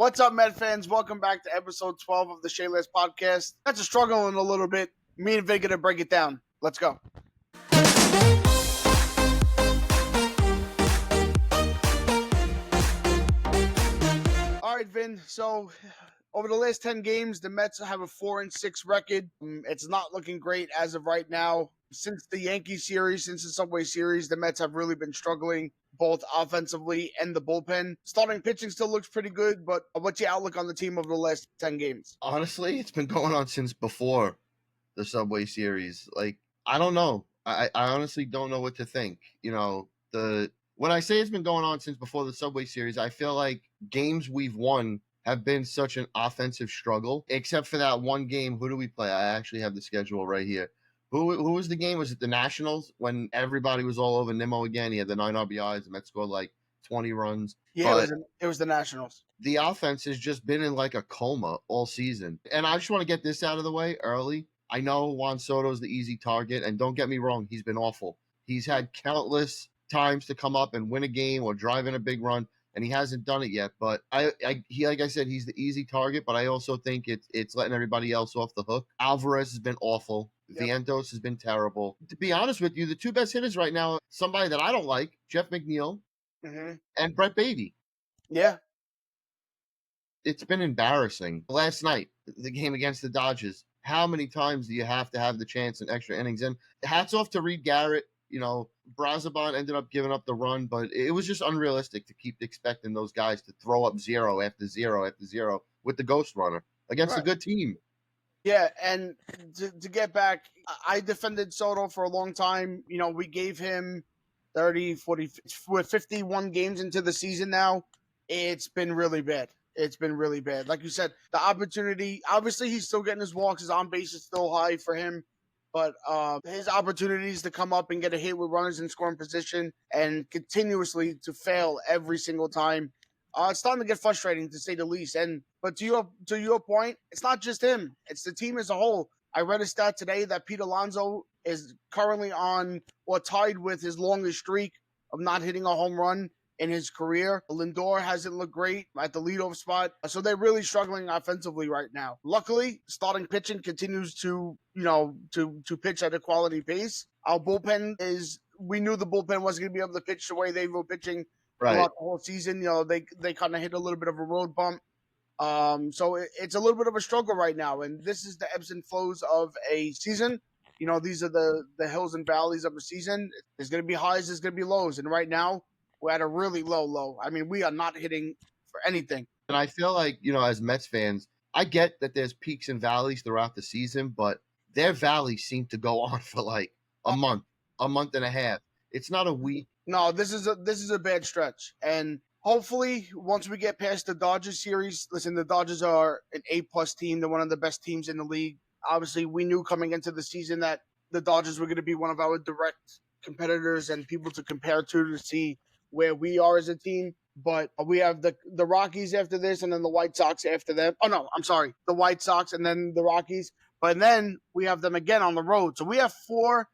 What's up, Met fans? Welcome back to episode 12 of the Shea podcast. That's a struggling a little bit. Me and Vic gonna break it down. Let's go. All right, Vin. So, over the last 10 games, the Mets have a 4-6 record. It's not looking great as of right now. Since the Yankees series, since the Subway series, the Mets have really been struggling both offensively and the bullpen. Starting pitching still looks pretty good, but what's your outlook on the team over the last 10 games? Honestly, it's been going on since before the Subway series. I don't know. I honestly don't know what to think. When I say it's been going on since before the Subway series, I feel like games we've won have been such an offensive struggle, except for that one game. Who do we play? I actually have the schedule right here. Who was the game? Was it the Nationals when everybody was all over Nimmo again? He had the 9 RBIs. The Mets scored like 20 runs. Yeah, it was the Nationals. The offense has just been in like a coma all season. And I just want to get this out of the way early. I know Juan Soto is the easy target, and don't get me wrong, he's been awful. He's had countless times to come up and win a game or drive in a big run, and he hasn't done it yet. But he, like I said, he's the easy target, but I also think it's letting everybody else off the hook. Alvarez has been awful. Yep. Vientos has been terrible. To be honest with you, the two best hitters right now, somebody that I don't like, Jeff McNeil and Brett Baty. Yeah. It's been embarrassing. Last night, the game against the Dodgers, how many times do you have to have the chance in extra innings? And hats off to Reed Garrett. Brazaban ended up giving up the run, but it was just unrealistic to keep expecting those guys to throw up zero after zero after zero with the ghost runner against a good team. Yeah, and to get back, I defended Soto for a long time. We gave him 30, 40, we're 51 games into the season now. It's been really bad. Like you said, the opportunity, obviously he's still getting his walks. His on base is still high for him. But his opportunities to come up and get a hit with runners in scoring position and continuously to fail every single time, it's starting to get frustrating, to say the least. But to your point, it's not just him; it's the team as a whole. I read a stat today that Pete Alonso is currently on or tied with his longest streak of not hitting a home run in his career. Lindor hasn't looked great at the leadoff spot. So they're really struggling offensively right now. Luckily, starting pitching continues to pitch at a quality pace. Our bullpen we knew the bullpen wasn't going to be able to pitch the way they were pitching throughout the whole season. They kind of hit a little bit of a road bump. So it's a little bit of a struggle right now. And this is the ebbs and flows of a season. These are the hills and valleys of a season. There's going to be highs, there's going to be lows. And right now, we're at a really low. I mean, we are not hitting for anything. And I feel like, as Mets fans, I get that there's peaks and valleys throughout the season, but their valleys seem to go on for like a month and a half. It's not a week. No, this is a bad stretch. And hopefully, once we get past the Dodgers series, listen, the Dodgers are an A+ team. They're one of the best teams in the league. Obviously, we knew coming into the season that the Dodgers were going to be one of our direct competitors and people to compare to see where we are as a team. But we have the Rockies after this, and then the White Sox after them. Oh, no, I'm sorry. The White Sox and then the Rockies. But then we have them again on the road. So we have four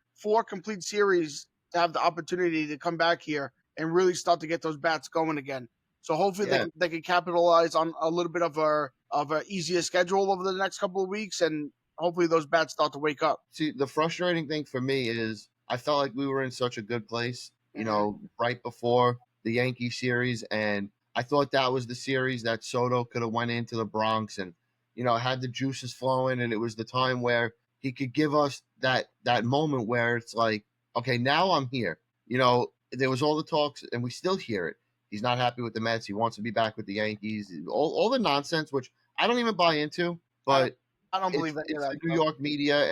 complete series to have the opportunity to come back here and really start to get those bats going again. So hopefully they can capitalize on a little bit of a easier schedule over the next couple of weeks, and hopefully those bats start to wake up. See, the frustrating thing for me is I felt like we were in such a good place, right before the Yankee series, and I thought that was the series that Soto could have went into the Bronx and, had the juices flowing, and it was the time where he could give us that moment where it's like, okay, now I'm here. There was all the talks, and we still hear it. He's not happy with the Mets. He wants to be back with the Yankees. All the nonsense, which I don't even buy into, but I don't believe that. It's the New York media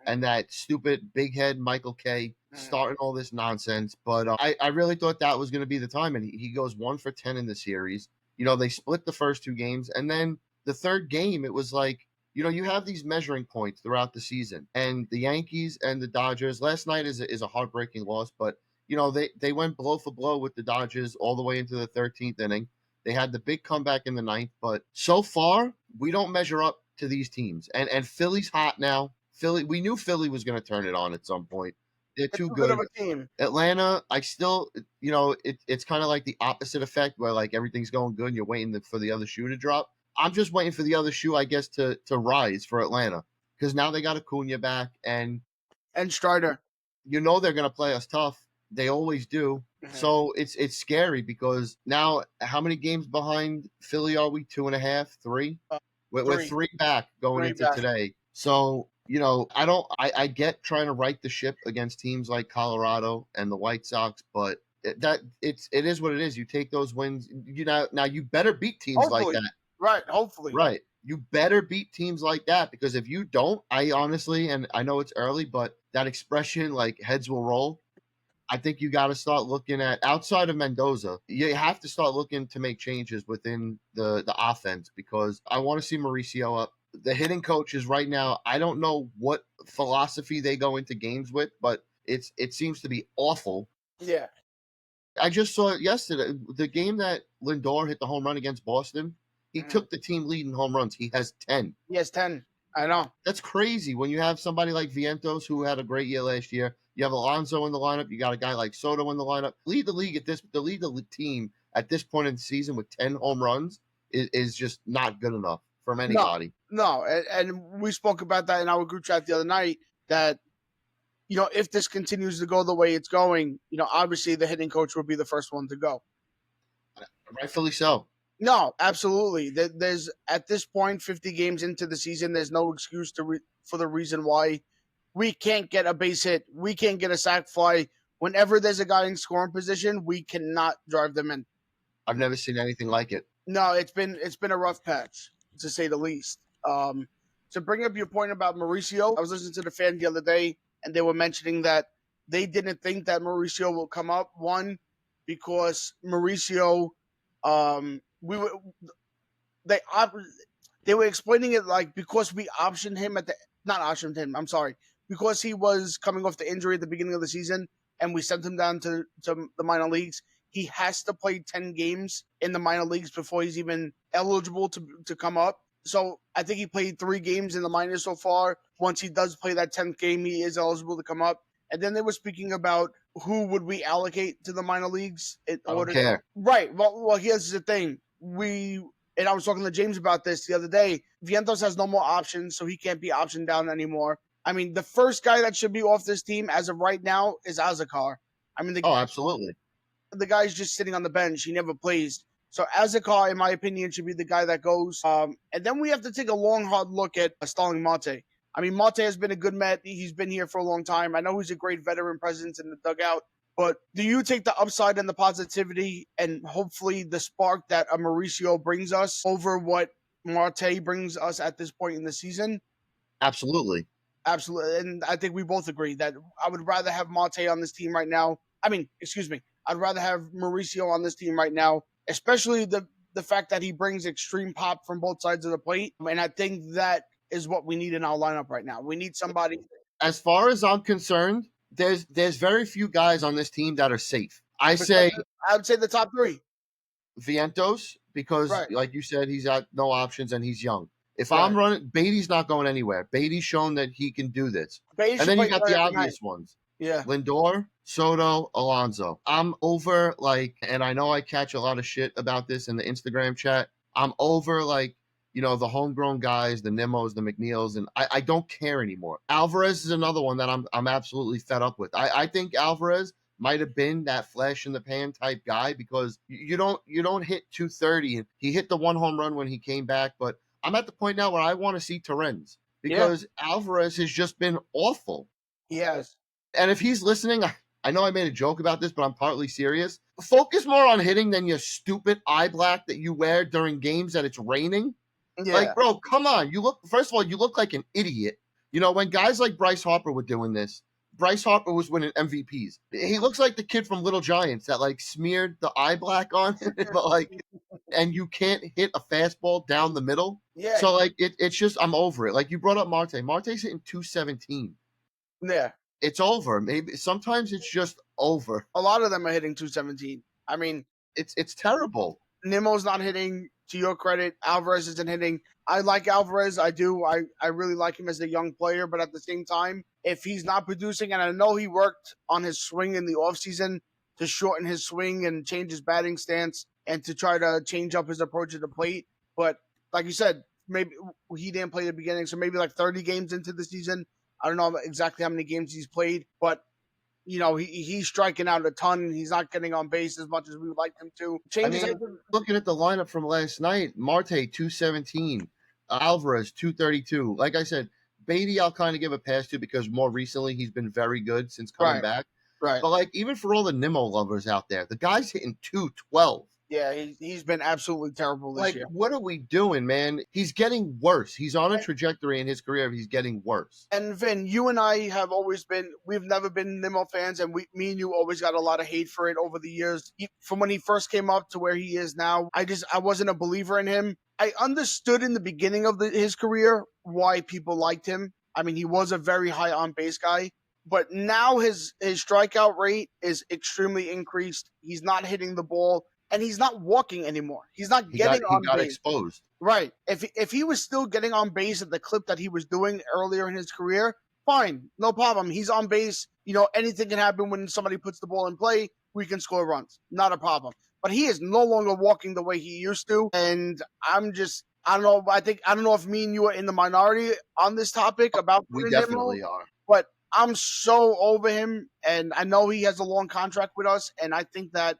and that stupid big head Michael K starting all this nonsense. But I really thought that was going to be the time. And he goes 1 for 10 in the series. They split the first 2 games. And then the third game, it was like, you have these measuring points throughout the season. And the Yankees and the Dodgers, last night is a heartbreaking loss. But, they went blow for blow with the Dodgers all the way into the 13th inning. They had the big comeback in the 9th. But so far, we don't measure up to these teams. And Philly's hot now. We knew Philly was going to turn it on at some point. They're They're too too good of good. a team. Atlanta, I still, it's kind of like the opposite effect where like everything's going good and you're waiting for the other shoe to drop. I'm just waiting for the other shoe, I guess, to rise for Atlanta because now they got Acuna back, and And Strider. they're going to play us tough. They always do. Mhm. So it's scary because now how many games behind Philly are we? 2.5, three? Uh, We're three, three back going three into back. today. So I get trying to right the ship against teams like Colorado and the White Sox, but it is what it is. You take those wins. Now you better beat teams like Hopefully, that. right? Hopefully, Right. You better beat teams like that because if you don't, I honestly, and I know it's early, but that expression like heads will roll. I think you got to start looking at outside of Mendoza. You have to start looking to make changes within the offense because I want to see Mauricio up. The hitting coaches right now, I don't know what philosophy they go into games with, but it seems to be awful. yeah. I just saw it yesterday. The game that Lindor hit the home run against Boston, he Mhm. took the team lead in home runs. He has 10. He has 10. I know. That's crazy when you have somebody like Vientos who had a great year last year. You have Alonso in the lineup. You got a guy like Soto in the lineup. Lead the team at this point in the season with 10 home runs is just not good enough from No, anybody. no, and we spoke about that in our group chat the other night. That if this continues to go the way it's going, obviously the hitting coach will be the first one to go. Rightfully so. No, absolutely. There's at this point, 50 games into the season, there's no excuse for the reason why we can't get a base hit, we can't get a sac fly. Whenever there's a guy in scoring position, we cannot drive them in. I've never seen anything like it. No, it's been a rough patch to say the least. To bring up your point about Mauricio, I was listening to the fan the other day, and they were mentioning that they didn't think that Mauricio will come up. One, because Mauricio, we were they they were explaining it like because we optioned him at the not optioned him. I'm sorry, because he was coming off the injury at the beginning of the season, and we sent him down to the minor leagues. He has to play 10 games in the minor leagues before he's even eligible to come up. So I think he played 3 games in the minors so far. Once he does play that 10th game, he is eligible to come up. And then they were speaking about who would we allocate to the minor leagues in I don't order. care. Right. Well, here's the thing. And I was talking to James about this the other day. Vientos has no more options, so he can't be optioned down anymore. I mean, the first guy that should be off this team as of right now is Azakar. I mean, Oh, absolutely. the guy's just sitting on the bench. He never plays. So Azakar, in my opinion, should be the guy that goes. And then we have to take a long, hard look at Starling Marte. I mean, Marte has been a good Met. He's been here for a long time. I know he's a great veteran presence in the dugout. But do you take the upside and the positivity and hopefully the spark that a Mauricio brings us over what Marte brings us at this point in the season? Absolutely. Absolutely. And I think we both agree that I would rather have Mate on this team right now. I mean, excuse me. I'd rather have Mauricio on this team right now, especially the fact that he brings extreme pop from both sides of the plate. And I think that is what we need in our lineup right now. We need somebody. As far as I'm concerned, there's very few guys on this team that are safe. I say I would say the top three. Vientos because, Right. like you said, he's got no options and he's young. If I'm Right. running, Beatty's not going anywhere. Beatty's shown that he can do this. But he And should then you play got tonight the every night. obvious ones. Yeah. Lindor, Soto, Alonso. I'm over and I know I catch a lot of shit about this in the Instagram chat. I'm over the homegrown guys, the Nimos, the McNeils, and I don't care anymore. Alvarez is another one that I'm absolutely fed up with. I think Alvarez might have been that flash in the pan type guy because you don't hit 230 and he hit the one home run when he came back, but I'm at the point now where I want to see Terrens Yeah. because Alvarez has just been awful. He has. And if he's listening, I know I made a joke about this, but I'm partly serious. Focus more on hitting than your stupid eye black that you wear during games that it's raining. Like, Yeah. bro, come on. First of all, you look like an idiot. When guys like Bryce Harper were doing this, Bryce Harper was winning MVPs. He looks like the kid from Little Giants that smeared the eye black on him, but and you can't hit a fastball down the middle. Yeah. So it's just I'm over it. Like you brought up Marte. Marte's hitting 217. Yeah. It's over. Maybe sometimes it's just over. A lot of them are hitting 217. I mean, It's terrible. Nimmo's not hitting. To your credit, Alvarez isn't hitting. I like Alvarez. I do. I really like him as a young player, but at the same time, if he's not producing, and I know he worked on his swing in the offseason to shorten his swing and change his batting stance and to try to change up his approach at the plate. But like you said, maybe he didn't play the beginning, so maybe like 30 games into the season. I don't know exactly how many games he's played, but he's striking out a ton. He's not getting on base as much as we would like him to. I Changes. mean, looking at the lineup from last night, Marte 217, Alvarez 232. Like I said, Beatty I'll kind of give a pass to because more recently he's been very good since coming Right. back. Right. But like even for all the Nimmo lovers out there, the guy's hitting 212. Yeah, he's been absolutely terrible this year. What are we doing, man? He's getting worse. He's on a trajectory in his career. He's getting worse. And Vin, you and I have always been, we've never been Nimmo fans, and me and you always got a lot of hate for it over the years. From when he first came up to where he is now, I wasn't a believer in him. I understood in the beginning of his career why people liked him. I mean, he was a very high on base guy, but now his strikeout rate is extremely increased. He's not hitting the ball, and he's not walking anymore. He's not getting on base. He got exposed. Right. If he was still getting on base at the clip that he was doing earlier in his career, fine, no problem. He's on base. Anything can happen when somebody puts the ball in play. We can score runs. Not a problem. But he is no longer walking the way he used to. And I don't know. I don't know if me and you are in the minority on this topic about we definitely are. But I'm so over him, and I know he has a long contract with us, and I think that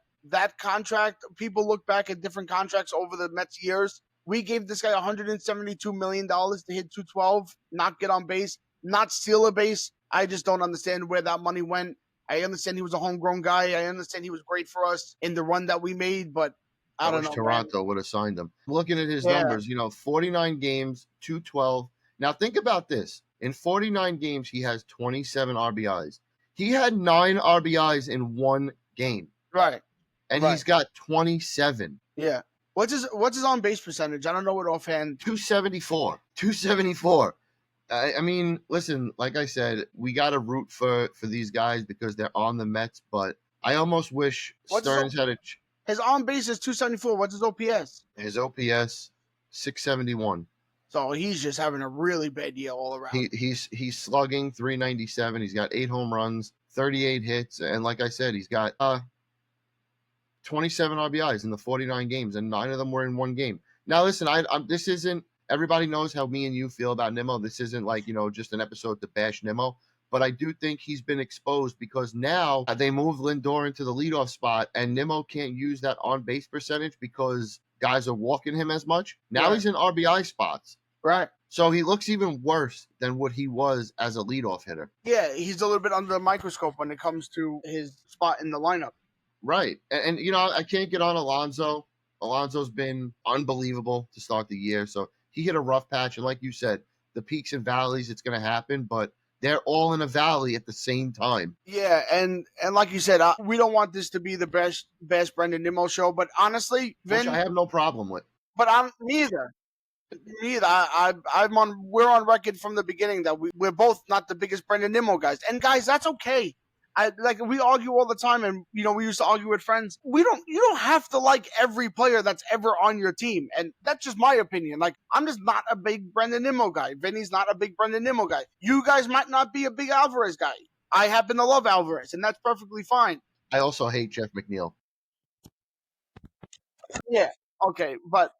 contract, people look back at different contracts over the Mets years. We gave this guy $172 million to hit 212, not get on base, not steal a base. I just don't understand where that money went. I understand he was a homegrown guy. I understand he was great for us in the run that we made, but I don't know. Toronto would have signed him. Looking at his numbers, 49 games, 212. Now think about this. In 49 games, he has 27 RBIs. He had 9 RBIs in one game. Right. And he's got 27. Yeah. What's his on base percentage? I don't know what offhand. 274. 274. I mean, listen, like I said, we got to root for these guys because they're on the Mets, but I almost wish Stearns had his on base is 274. What's his OPS? His OPS 671. So he's just having a really bad year all around. He's slugging 397. He's got 8 home runs, 38 hits, and like I said, he's got 27 RBIs in the 49 games, and 9 of them were in one game. Now, listen, this isn't, everybody knows how me and you feel about Nimmo. This isn't like, just an episode to bash Nimmo, but I do think he's been exposed because now they move Lindor into the leadoff spot, and Nimmo can't use that on-base percentage because guys are walking him as much. Now he's in RBI spots. Right. So he looks even worse than what he was as a leadoff hitter. Yeah, he's a little bit under the microscope when it comes to his spot in the lineup. Right. And I can't get on Alonso. Alonso's been unbelievable to start the year. So he hit a rough patch. And like you said, the peaks and valleys, it's going to happen, but they're all in a valley at the same time. Yeah, and like you said, we don't want this to be the best Brendan Nimmo show, but honestly, Vin, which I have no problem with. But I'm neither. We're on record from the beginning that we're both not the biggest Brendan Nimmo guys, and guys, that's okay. We argue all the time, and we used to argue with friends. You don't have to like every player that's ever on your team, and that's just my opinion. Like, I'm just not a big Brendan Nimmo guy. Vinny's not a big Brendan Nimmo guy. You guys might not be a big Alvarez guy. I happen to love Alvarez, and that's perfectly fine. I also hate Jeff McNeil. Yeah, okay, but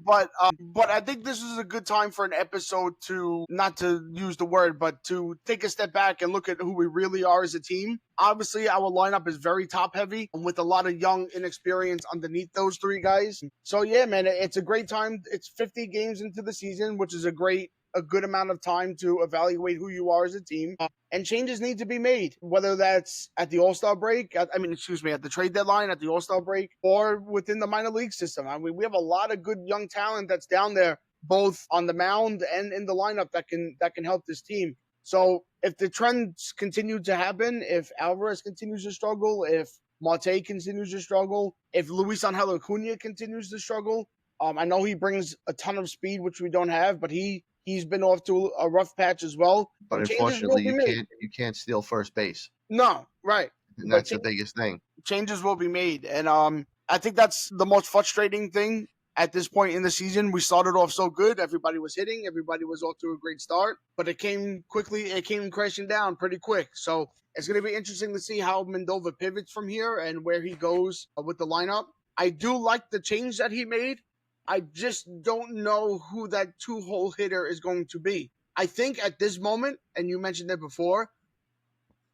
I think this is a good time for an episode to, not to use the word, but to take a step back and look at who we really are as a team. Obviously, our lineup is very top heavy with a lot of young inexperience underneath those 3 guys. So yeah, man, it's a great time. It's 50 games into the season, which is a good amount of time to evaluate who you are as a team. And changes need to be made, whether that's at the All-Star break, at the trade deadline, at the All-Star break, or within the minor league system. I mean, we have a lot of good young talent that's down there, both on the mound and in the lineup that can help this team. So if the trends continue to happen, if Alvarez continues to struggle, if Marte continues to struggle, if Luis Angel Acuna continues to struggle, I know he brings a ton of speed, which we don't have, but he's been off to a rough patch as well. But unfortunately, you can't steal first base. No, right. And that's the biggest thing. Changes will be made. And I think that's the most frustrating thing at this point in the season. We started off so good. Everybody was hitting. Everybody was off to a great start. But it came quickly. It came crashing down pretty quick. So it's going to be interesting to see how Mendoza pivots from here and where he goes with the lineup. I do like the change that he made. I just don't know who that two-hole hitter is going to be. I think at this moment, and you mentioned it before,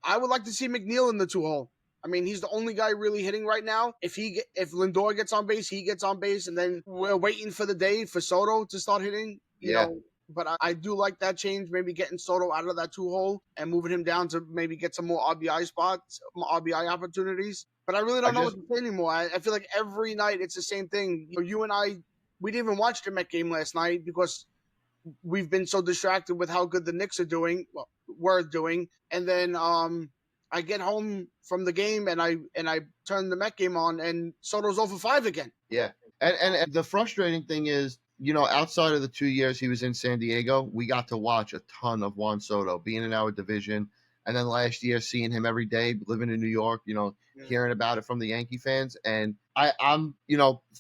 I would like to see McNeil in the two-hole. I mean, he's the only guy really hitting right now. If Lindor gets on base, he gets on base, and then we're waiting for the day for Soto to start hitting. Yeah. But I do like that change. Maybe getting Soto out of that two hole and moving him down to maybe get some more RBI spots, more RBI opportunities. But I really I don't know just what to say anymore. I feel like every night it's the same thing. You and I, we didn't even watch the Met game last night because we've been so distracted with how good the Knicks are doing, were doing, and then I get home from the game and I turn the Met game on and Soto's over 5 again. Yeah. And the frustrating thing is, outside of the 2 years he was in San Diego, we got to watch a ton of Juan Soto being in our division. And then last year, seeing him every day, living in New York, hearing about it from the Yankee fans. And I'm,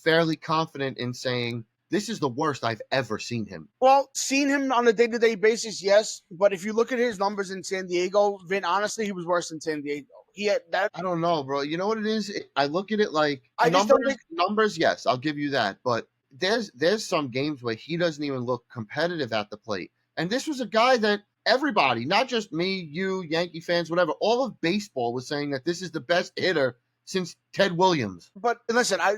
fairly confident in saying this is the worst I've ever seen him. Well, seeing him on a day-to-day basis, yes. But if you look at his numbers in San Diego, Vin, honestly, he was worse in San Diego. He had that. I don't know, bro. You know what it is? I look at it like I just don't think. numbers, yes, I'll give you that. But there's some games where he doesn't even look competitive at the plate. And this was a guy that everybody, not just me, you, Yankee fans, whatever, all of baseball was saying that this is the best hitter since Ted Williams. But listen, I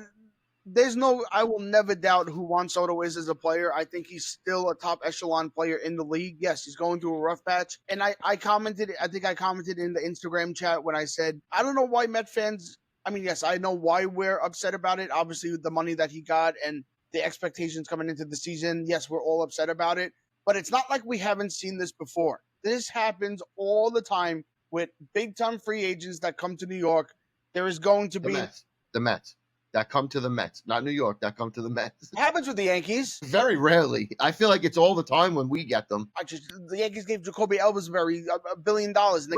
will never doubt who Juan Soto is as a player. I think he's still a top echelon player in the league. Yes, he's going through a rough patch. And I commented in the Instagram chat when I said, I don't know why Met fans, I mean, yes, I know why we're upset about it. Obviously, with the money that he got and the expectations coming into the season, yes, we're all upset about it. But it's not like we haven't seen this before. This happens all the time with big time free agents that come to New York. There is going to be The Mets that come to the Mets, not New York, that come to the Mets. It happens with the Yankees. Very rarely. I feel like it's all the time when we get them. The Yankees gave Jacoby Ellsbury $1 billion, and they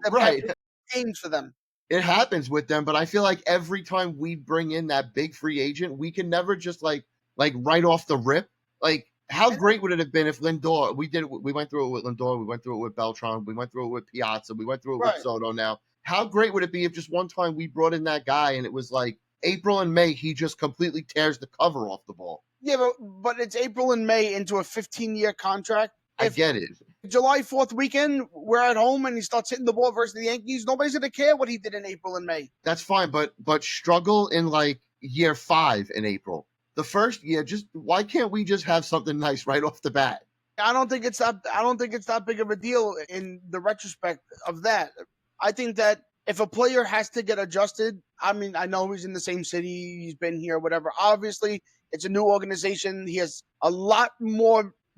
right. got games for them. It happens with them, but I feel like every time we bring in that big free agent, we can never just like right off the rip. Like, how great would it have been if Lindor? We went through it with Lindor, we went through it with Beltran, we went through it with Piazza, we went through it with Soto. Now, how great would it be if just one time we brought in that guy and it was like April and May, he just completely tears the cover off the ball. Yeah, but it's April and May into a 15-year contract. I get it. July 4th weekend, we're at home and he starts hitting the ball versus the Yankees. Nobody's going to care what he did in April and May. That's fine, but struggle in like year 5 in April. The first year, why can't we just have something nice right off the bat? I don't think it's that big of a deal in the retrospect of that. I think that if a player has to get adjusted, I mean, I know he's in the same city, he's been here, whatever. Obviously, it's a new organization. He has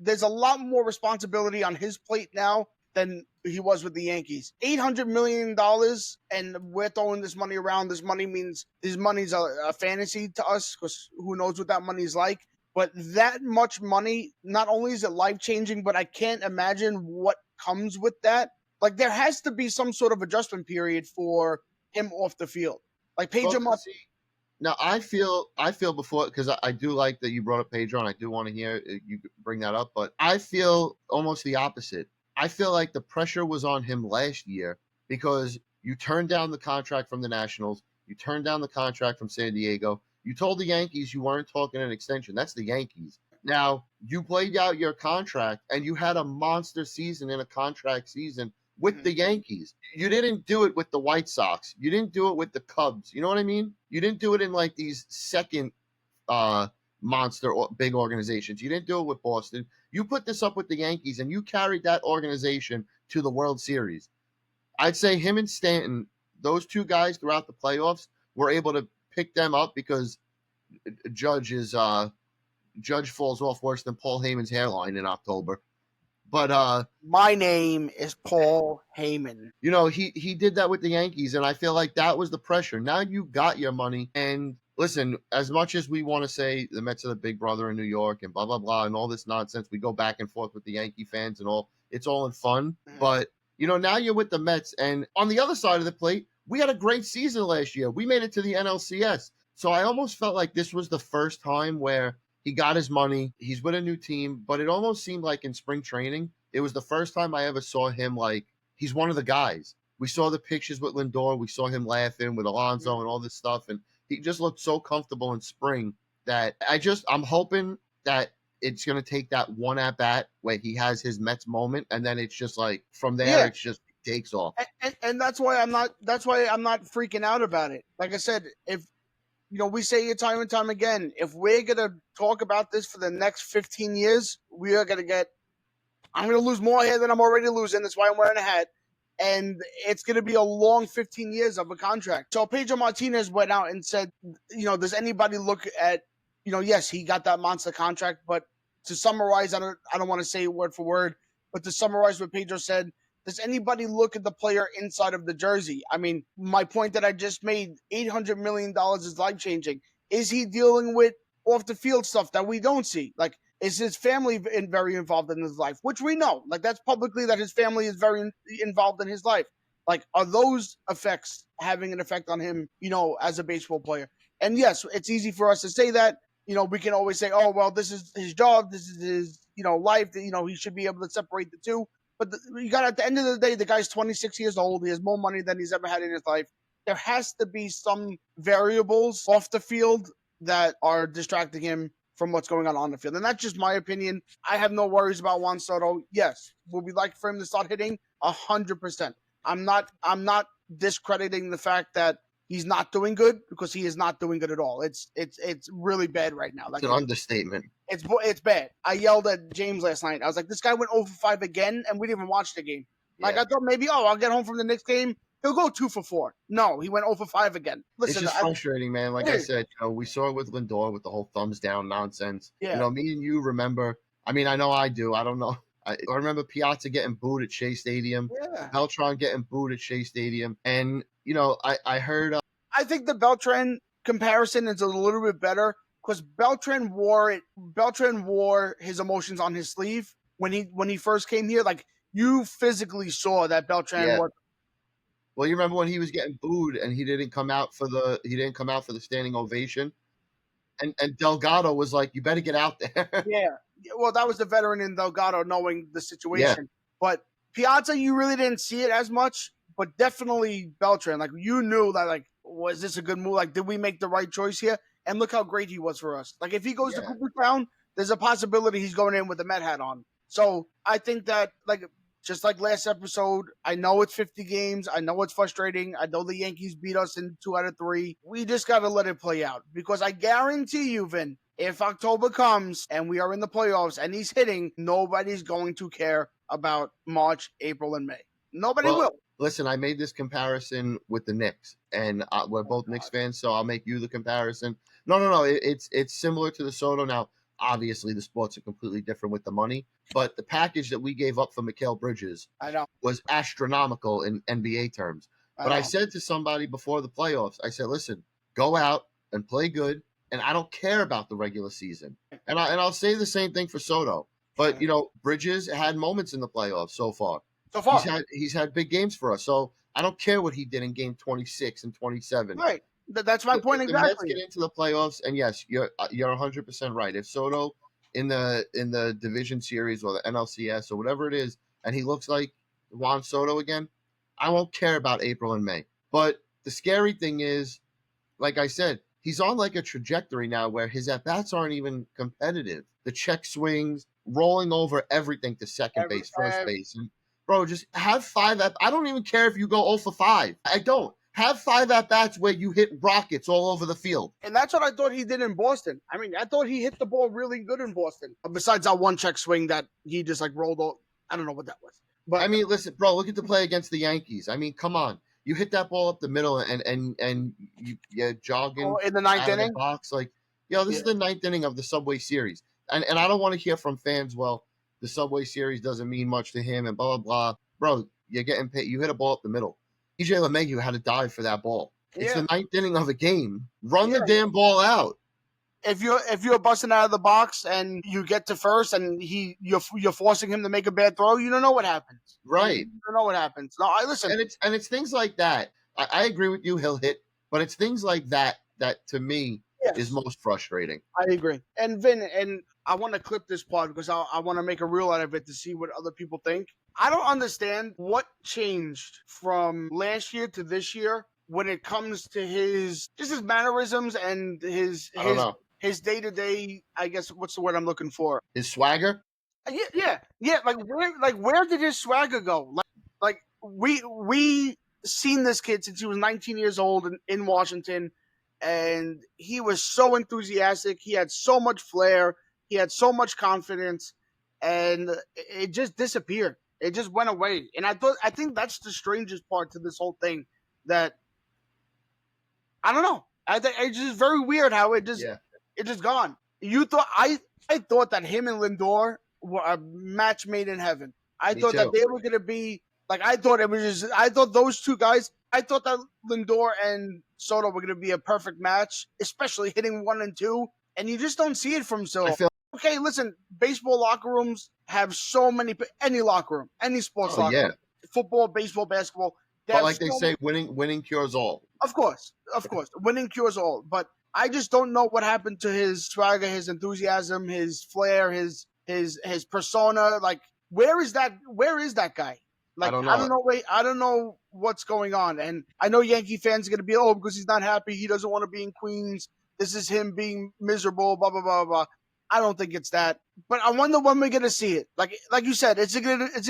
there's a lot more responsibility on his plate now than he was with the Yankees. $800 million, and we're throwing this money around. This money's a fantasy to us because who knows what that money's like. But that much money, not only is it life-changing, but I can't imagine what comes with that. Like, there has to be some sort of adjustment period for him off the field. Like, Pedro Martinez. Now, I feel before, because I do like that you brought up Pedro, and I do want to hear you bring that up, but I feel almost the opposite. I feel like the pressure was on him last year because you turned down the contract from the Nationals, you turned down the contract from San Diego, you told the Yankees you weren't talking an extension. That's the Yankees. Now, you played out your contract, and you had a monster season in a contract season with the Yankees. You didn't do it with the White Sox. You didn't do it with the Cubs. You know what I mean? You didn't do it in like these second monster or big organizations. You didn't do it with Boston. You put this up with the Yankees, and you carried that organization to the World Series. I'd say him and Stanton, those two guys throughout the playoffs, were able to pick them up because Judge falls off worse than Paul Heyman's hairline in October. But my name is Paul Heyman. You know, he did that with the Yankees, and I feel like that was the pressure. Now you got your money, and listen, as much as we want to say the Mets are the big brother in New York and blah, blah, blah, and all this nonsense, we go back and forth with the Yankee fans and all, it's all in fun. But, now you're with the Mets, and on the other side of the plate, we had a great season last year. We made it to the NLCS. So I almost felt like this was the first time where he got his money. He's with a new team, but it almost seemed like in spring training, it was the first time I ever saw him like he's one of the guys. We saw the pictures with Lindor. We saw him laughing with Alonso and all this stuff, and he just looked so comfortable in spring that I'm hoping that it's going to take that one at bat where he has his Mets moment, and then it's just like from there, Yeah, it's just takes off. and that's why I'm not freaking out about it. Like I said, if we say it time and time again, if we're gonna talk about this for the next 15 years, we are gonna get. I'm gonna lose more hair than I'm already losing. That's why I'm wearing a hat. And it's going to be a long 15 years of a contract. So Pedro Martinez went out and said, does anybody look at, yes, he got that monster contract, but to summarize, I don't want to say word for word, but to summarize what Pedro said, does anybody look at the player inside of the jersey? I mean, my point that I just made, $800 million is life changing. Is he dealing with off the field stuff that we don't see? Like, is his family very involved in his life, which we know, like that's publicly that his family is very involved in his life. Like, are those effects having an effect on him, as a baseball player? And yes, it's easy for us to say that. We can always say, oh, well, this is his job, this is his, life, that, he should be able to separate the two. But you got, at the end of the day, the guy's 26 years old. He has more money than he's ever had in his life. There has to be some variables off the field that are distracting him from what's going on the field. And that's just my opinion. I have no worries about Juan Soto. Yes, would we like for him to start hitting? 100%. I'm not discrediting the fact that he's not doing good, because he is not doing good at all. It's really bad right now. Like, It's an understatement. It's bad. I yelled at James last night. I was like, this guy went 0 for 5 again, and we didn't even watch the game. Like, Yeah. I thought maybe, I'll get home from the next game. He'll go 2 for 4. No, he went 0 for 5 again. Listen, It's just frustrating, man. Like I said, we saw it with Lindor with the whole thumbs down nonsense. Yeah. Me and you remember. I mean, I know I do. I don't know. I remember Piazza getting booed at Shea Stadium. Yeah. Beltran getting booed at Shea Stadium, and I heard. I think the Beltran comparison is a little bit better, because Beltran wore his emotions on his sleeve when he first came here. Like, you physically saw that Beltran wore. Well, you remember when he was getting booed and he didn't come out for the standing ovation, and Delgado was like, "You better get out there." Yeah. Well, that was the veteran in Delgado knowing the situation. Yeah. But Piazza, you really didn't see it as much, but definitely Beltran. Like, you knew that, like, was this a good move? Like, did we make the right choice here? And look how great he was for us. Like, if he goes to Cooperstown, there's a possibility he's going in with a Met hat on. So I think that, like, just like last episode, I know it's 50 games. I know it's frustrating. I know the Yankees beat us in 2 out of 3. We just got to let it play out, because I guarantee you, Vin, if October comes and we are in the playoffs and he's hitting, nobody's going to care about March, April, and May. Nobody will. Listen, I made this comparison with the Knicks, and we're both Knicks fans, so I'll make you the comparison. No. It's similar to the Soto. Now, obviously, the sports are completely different with the money, but the package that we gave up for Mikal Bridges was astronomical in NBA terms. But I said to somebody before the playoffs, I said, listen, go out and play good, and I don't care about the regular season. And I'll say the same thing for Soto. But, Bridges had moments in the playoffs so far. He's had big games for us. So I don't care what he did in game 26 and 27. Right. That's my point exactly. Let's get into the playoffs, and yes, you're 100% right. If Soto in the division series or the NLCS or whatever it is, and he looks like Juan Soto again, I won't care about April and May. But the scary thing is, like I said, he's on like a trajectory now where his at-bats aren't even competitive. The check swings, rolling over everything to second base, first base. And, bro, just have 5 I don't even care if you go 0 for 5. I don't. Have 5 at-bats where you hit rockets all over the field. And that's what I thought he did in Boston. I mean, I thought he hit the ball really good in Boston. Besides that one check swing that he just, like, rolled off. I don't know what that was. But I mean, listen, bro, look at the play against the Yankees. I mean, come on. You hit that ball up the middle and you're jogging in the ninth inning box. Like, this is the 9th inning of the Subway Series. And I don't want to hear from fans, well, the Subway Series doesn't mean much to him and blah, blah, blah. Bro, you're getting paid. You hit a ball up the middle. EJ LeMahieu had to dive for that ball. It's the 9th inning of a game. Run the damn ball out. If you're busting out of the box and you get to first and you're forcing him to make a bad throw, you don't know what happens. Right. You don't know what happens. No, I listen. And it's things like that. I agree with you, he'll hit, but it's things like that that to me is Yes, most frustrating. I agree. And Vin, and I want to clip this part because I want to make a reel out of it to see what other people think. I don't understand what changed from last year to this year when it comes to his mannerisms and I don't know. his day to day. I guess what's the word I'm looking for? His swagger? Yeah. Like where did his swagger go? Like we seen this kid since he was 19 years old in Washington, and he was so enthusiastic. He had so much flair. He had so much confidence, and it just disappeared. It just went away. And I think that's the strangest part to this whole thing. That I don't know. I think it's just very weird how Yeah, it just gone. You thought I thought that him and Lindor were a match made in heaven. I me thought that too. they were gonna be like I thought it was just I thought those two guys I thought that Lindor and Soto were gonna be a perfect match, especially hitting 1 and 2, and you just don't see it from I Soto. feel. Okay, listen, baseball locker rooms have so many any locker room, any sports Oh locker yeah, room, football, baseball, basketball, they but have like they so say, many. winning cures all. Of course, winning cures all. But I just don't know what happened to his swagger, his enthusiasm, his flair, his persona. Like, where is that? Where is that guy? I Like, don't I know. don't know. Wait, I don't know what's going on. And I know Yankee fans are gonna be because he's not happy. He doesn't want to be in Queens. This is him being miserable. Blah blah blah blah. I don't think it's that. But I wonder when we're gonna see it. Like you said, is it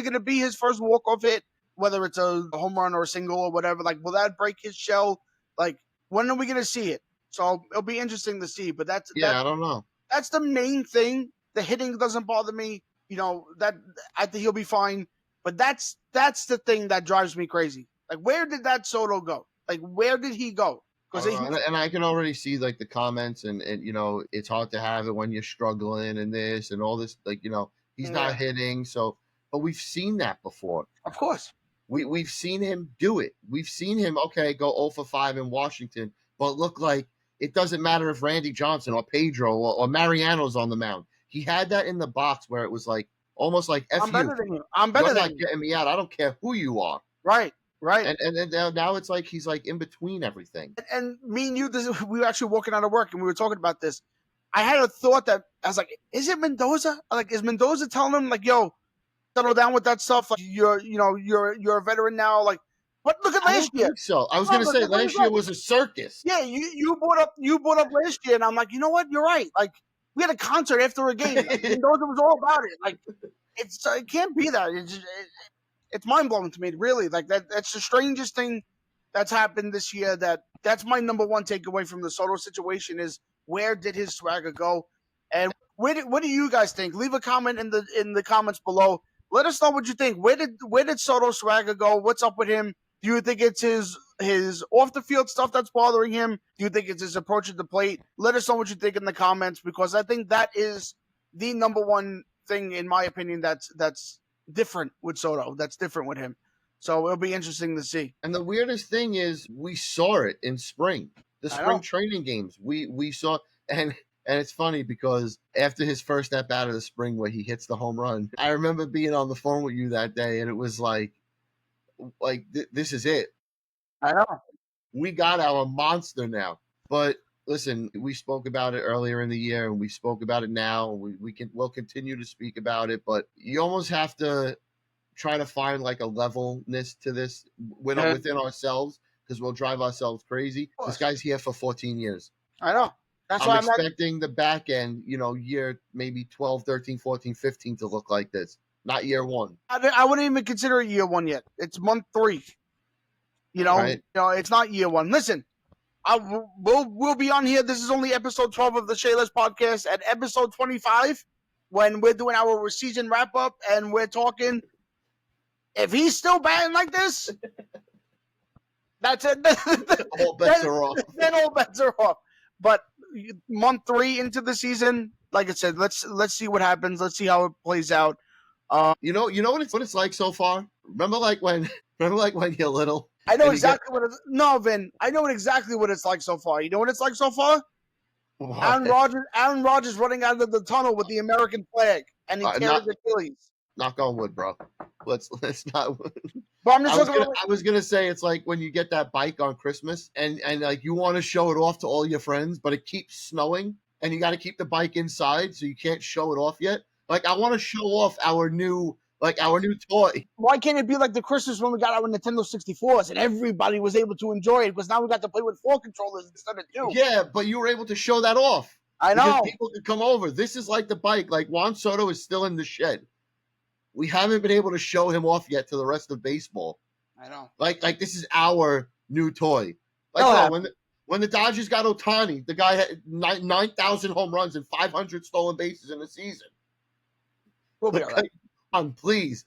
gonna be his first walk off hit? Whether it's a home run or a single or whatever, like will that break his shell? Like when are we gonna see it? So it'll be interesting to see. But Yeah, I don't know. that's the main thing. The hitting doesn't bother me. You know that I think he'll be fine. But that's the thing that drives me crazy. Like where did that Soto go? Like where did he go? I Because don't know, and I can already see like the comments, and it's hard to have it when you're struggling and this and all this. Like he's not yeah, hitting, so but we've seen that before. of course. We've seen him do it. We've seen him go 0 for 5 in Washington, but look like it doesn't matter if Randy Johnson or Pedro or Mariano's on the mound. He had that in the box where it was like almost like I'm F you. better than you. I'm You're better than not you. getting me out. I don't care who you are. Right, right. And then now it's like he's like in between everything. And me and you, we were actually walking out of work and we were talking about this. I had a thought that I was like, is it Mendoza? Like, is Mendoza telling him like, yo, settle down with that stuff? Like, you're a veteran now. Like, but look at I last don't year. think so. I was No, gonna but say what is last year that? was a circus. Yeah, you brought up last year, and I'm like, you know what? You're right. Like, we had a concert after a game. Like, Mendoza was all about it. Like, it can't be that. It's mind blowing to me, really. Like that's the strangest thing that's happened this year. That's my number one takeaway from the Soto situation is where did his swagger go, and what do you guys think? Leave a comment in the comments below. Let us know what you think. Where did Soto swagger go? What's up with him? Do you think it's his off the field stuff that's bothering him? Do you think it's his approach at the plate? Let us know what you think in the comments because I think that is the number one thing in my opinion that's different with Soto. That's different with him. So it'll be interesting to see. And the weirdest thing is we saw it in spring. The I spring know. training games. We saw and it's funny because after his first step out of the spring where he hits the home run, I remember being on the phone with you that day and it was like this is it. I know. We got our monster now. But listen, we spoke about it earlier in the year and we spoke about it now. We'll continue to speak about it, but you almost have to try to find like a levelness to this Of within ourselves because we'll drive ourselves crazy. This course. guy's here for 14 years. I know. That's I'm why I'm not. expecting the back end, year maybe 12, 13, 14, 15 to look like this, not year one, I wouldn't even consider it year one yet. It's month 3. right? It's not year one. Listen, we'll be on here. This is only episode 12 of the Shayla's podcast. At episode 25, when we're doing our season wrap up and we're talking, if he's still batting like this, that's it. All bets are off. Then all bets are off. But month 3 into the season, like I said, let's see what happens. Let's see how it plays out. You know what it's like so far. Remember like when you're little I know and you get exactly what it's no, Vin. I know exactly what it's like so far. You know what it's like so far? what? Aaron Rodgers running out of the tunnel with the American flag and he tears Not his Achilles. knock on wood, bro. Let's not. But I'm just talking about. I was gonna say it's like when you get that bike on Christmas and like you want to show it off to all your friends, but it keeps snowing and you got to keep the bike inside, so you can't show it off yet. Like I want to show off our new toy. Why can't it be like the Christmas when we got our Nintendo 64s and everybody was able to enjoy it? Because now we got to play with 4 controllers instead of 2. Yeah, but you were able to show that off. I Because know. people could come over. This is like the bike. Like Juan Soto is still in the shed. We haven't been able to show him off yet to the rest of baseball. I know. Like this is our new toy. Like when the Dodgers got Ohtani, the guy had 9,000 home runs and 500 stolen bases in a season. We'll be Like, all right. come on, please,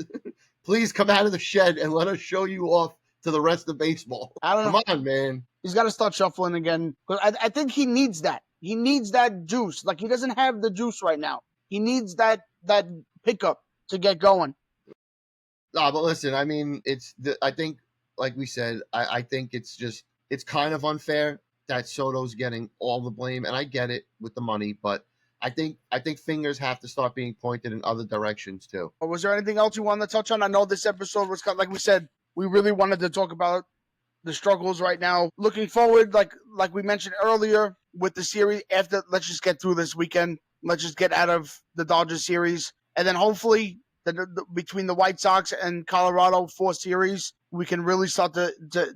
please come out of the shed and let us show you off to the rest of baseball. I don't know. Come on, man. He's got to start shuffling again. I think he needs that. He needs that juice. Like he doesn't have the juice right now. He needs that pickup to get going. No, but listen, I mean, I think, like we said, I think it's kind of unfair that Soto's getting all the blame, and I get it with the money, but I think fingers have to start being pointed in other directions too. Or was there anything else you wanted to touch on? I know this episode was kind of, like we said, we really wanted to talk about the struggles right now. Looking forward, like we mentioned earlier, with the series after, let's just get through this weekend. Let's just get out of the Dodgers series, and then hopefully between the White Sox and Colorado 4 series, we can really start to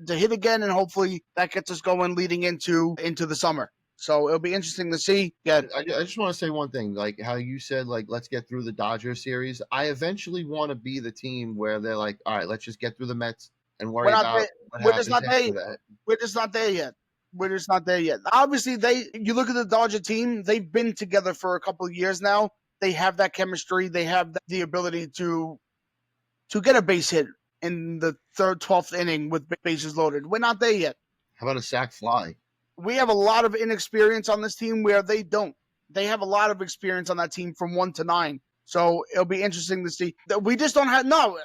hit again, and hopefully that gets us going leading into the summer. So it'll be interesting to see. Yeah, I just want to say one thing, like how you said, like let's get through the Dodgers series. I eventually want to be the team where they're like, all right, let's just get through the Mets and worry about what happens after that. We're just not there yet. We're just not there yet. Obviously, you look at the Dodger team; they've been together for a couple of years now. They have that chemistry. They have the ability to get a base hit in the 3rd, 12th inning with bases loaded. We're not there yet. How about a sac fly? We have a lot of inexperience on this team where they don't. They have a lot of experience on that team from 1 to 9. So it'll be interesting to see. We just don't have. No,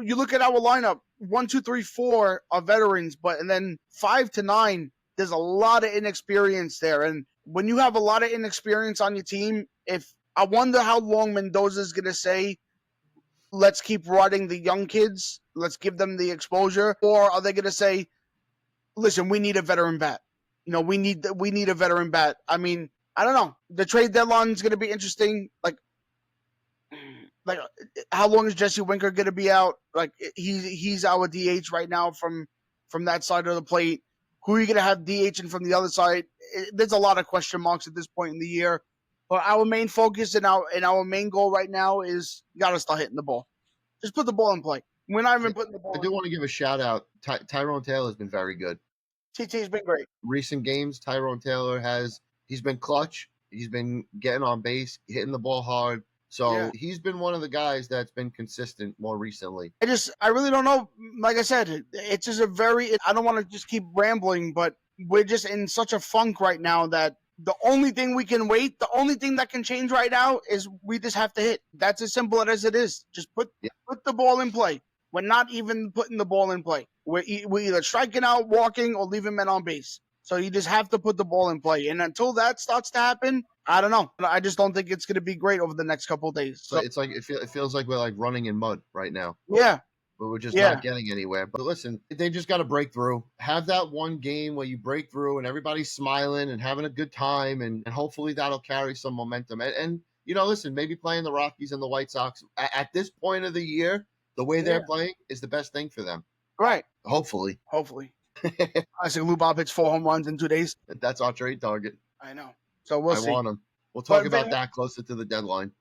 you look at our lineup: 1, 2, 3, 4 are veterans, and then 5 to 9, there's a lot of inexperience there. And when you have a lot of inexperience on your team, I wonder how long Mendoza's going to say, let's keep riding the young kids, let's give them the exposure, or are they going to say, listen, we need a veteran bat. We need a veteran bat. I mean, I don't know. The trade deadline is going to be interesting. Like how long is Jesse Winker going to be out? Like he's our DH right now from that side of the plate. Who are you going to have DHing from the other side? There's a lot of question marks at this point in the year. But our main focus and our main goal right now is you got to start hitting the ball. Just put the ball in play. We're not even putting the ball. I do want to give a shout out. Tyrone Taylor has been very good. TT's been great. Recent games, Tyrone Taylor he's been clutch. He's been getting on base, hitting the ball hard. So he's been one of the guys that's been consistent more recently. I really don't know. Like I said, it's just I don't want to just keep rambling, but we're just in such a funk right now that the only thing we can wait, the only thing that can change right now is we just have to hit. That's as simple as it is. Just put the ball in play. We're not even putting the ball in play. We're either striking out, walking, or leaving men on base. So you just have to put the ball in play. And until that starts to happen, I don't know. I just don't think it's going to be great over the next couple of days. So it's like it feels like we're like running in mud right now. Yeah. But we're just not getting anywhere. But listen, they just got to break through. Have that one game where you break through and everybody's smiling and having a good time, and hopefully that'll carry some momentum. And listen, maybe playing the Rockies and the White Sox at this point of the year, the way they're playing is the best thing for them. Right. Hopefully. I see Lou Bob hits 4 home runs in 2 days. That's our trade target. I know. So we'll see. I want him. We'll talk about that closer to the deadline.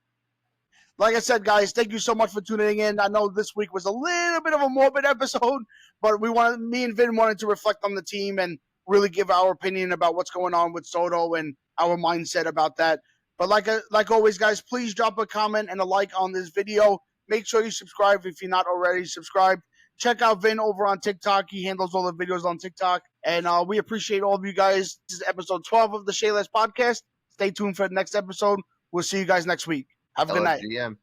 Like I said, guys, thank you so much for tuning in. I know this week was a little bit of a morbid episode, but me and Vin wanted to reflect on the team and really give our opinion about what's going on with Soto and our mindset about that. But like always, guys, please drop a comment and a like on this video. Make sure you subscribe if you're not already subscribed. Check out Vin over on TikTok. He handles all the videos on TikTok. And we appreciate all of you guys. This is episode 12 of the Shea podcast. Stay tuned for the next episode. We'll see you guys next week. Have a good night. GM.